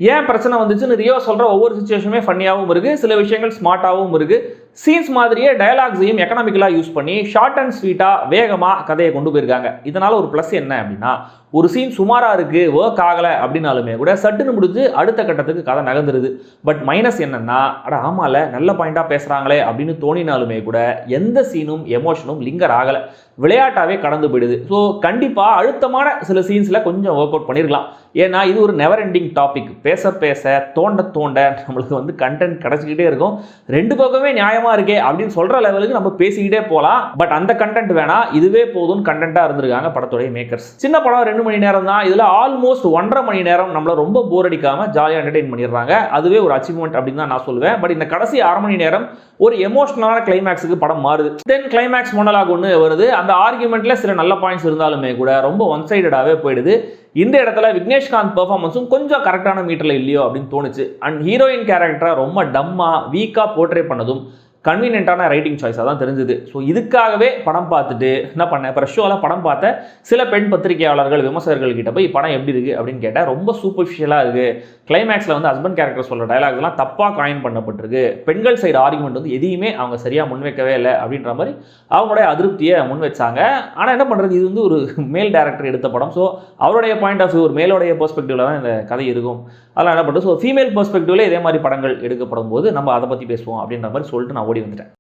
ஏன் பிரச்சனை வந்துச்சுன்னு ரியோ சொல்ற ஒவ்வொரு சிச்சுவேஷனுமே ஃபன்னியாகவும் இருக்கு, சில விஷயங்கள் ஸ்மார்ட்டாகவும் இருக்கு. சீன்ஸ் மாதிரியே டயலாக்ஸையும் எக்கனாமிக்கலா யூஸ் பண்ணி ஷார்ட் அண்ட் ஸ்வீட்டா வேகமா கதையை கொண்டு போயிருக்காங்க. இதனால ஒரு பிளஸ் என்ன அப்படின்னா, ஒரு சீன் சுமாரா இருக்கு, ஒர்க் ஆகல அப்படின்னாலுமே கூட சட்டுன்னு முடிஞ்சு அடுத்த கட்டத்துக்கு கதை நகர்ந்துருது. பட் மைனஸ் என்னன்னா, அட ஆமால நல்ல பாயிண்டா பேசுறாங்களே அப்படின்னு தோணினாலுமே கூட எந்த சீனும் எமோஷனும் லிங்கர் ஆகல, விளையாட்டாவே கடந்து போயிடுது. ஸோ கண்டிப்பா அழுத்தமான சில சீன்ஸ்ல கொஞ்சம் ஒர்க் அவுட் பண்ணிருக்கலாம். ஏன்னா இது ஒரு நெவர் எண்டிங் டாபிக். பேச பேச தோண்ட தோண்ட நம்மளுக்கு கண்டென்ட் கிடைச்சிக்கிட்டே இருக்கும். ரெண்டு பக்கமே நியாயமா இருக்கே அப்படின்னு சொல்ற லெவலுக்கு நம்ம பேசிக்கிட்டே போகலாம். பட் அந்த கண்டென்ட் வேணா, இதுவே போதும் கண்டென்ட்டா இருந்திருக்காங்க படத்துடைய மேக்கர்ஸ். சின்ன படம் 2 மணி நேரம் தான், இதுல ஆல்மோஸ்ட் 1.5 மணி நேரம் நம்மள ரொம்ப போர் அடிக்காம ஜாலியா என்டர்டெயின் பண்ணிடுறாங்க. அதுவே ஒரு அச்சீவ்மெண்ட் அப்படின்னு தான் நான் சொல்லுவேன். பட் இந்த கடைசி 1/2 மணி நேரம் ஒரு எமோஷனலான கிளைமேக்ஸுக்கு படம் மாறுது. தென் கிளைமேக்ஸ் மோனலாக் ஒன்று வருது. அந்த ஆர்குமெண்ட்ல சில நல்ல பாயிண்ட்ஸ் இருந்தாலுமே கூட ரொம்ப ஒன் சைடடாகவே போயிடுது. இந்த இடத்துல விக்னேஷ்காந்த் பெர்ஃபார்மன்ஸும் கொஞ்சம் கரெக்டான மீட்டர்ல இல்லையோ அப்படின்னு தோணுச்சு. அண்ட் ஹீரோயின் கேரக்டரை ரொம்ப டம்மா வீக்கா போர்ட்ரே பண்ணதும் கன்வீனியன்ட்டான ரைட்டிங் சாய்ஸாக தான் தெரிஞ்சுது. ஸோ இதுக்காகவே படம் பார்த்துட்டு என்ன பண்ணேன், இப்போ ஷோவில் படம் பார்த்த சில பெண் பத்திரிகையாளர்கள் விமர்சகர்கள் கிட்ட போய் படம் எப்படி இருக்குது அப்படின்னு கேட்டால் ரொம்ப சூப்பர்ஃபிஷியலாக இருக்குது. கிளைமேக்ஸில் ஹஸ்பண்ட் கேரக்டர் சொல்கிற டைலாக்ஸ்லாம் தப்பாக காயின் பண்ணப்பட்டிருக்கு. பெண்கள் சைடு ஆர்குமெண்ட் எதையுமே அவங்க சரியாக முன்வைக்கவே இல்லை அப்படின்ற மாதிரி அவங்களுடைய அதிருப்தியை முன் வச்சாங்க. ஆனால் என்ன பண்ணுறது, இது ஒரு மேல் டேரக்டர் எடுத்த படம். ஸோ அவருடைய பாயிண்ட் ஆஃப் வியூ, ஒரு மேலோடைய பெர்ஸ்பெக்டிவ்ல தான் இந்த கதை இருக்கும். அதெல்லாம் என்ன பண்ணுறது, ஸோ ஃபீமேல் பெர்ஸ்பெக்டிவ்ல இதே மாதிரி படங்கள் எடுக்கப்படும் போது நம்ம அதை பற்றி பேசுவோம் அப்படின்ற மாதிரி சொல்லிட்டு நான் ஓடி வந்துட்டேன்.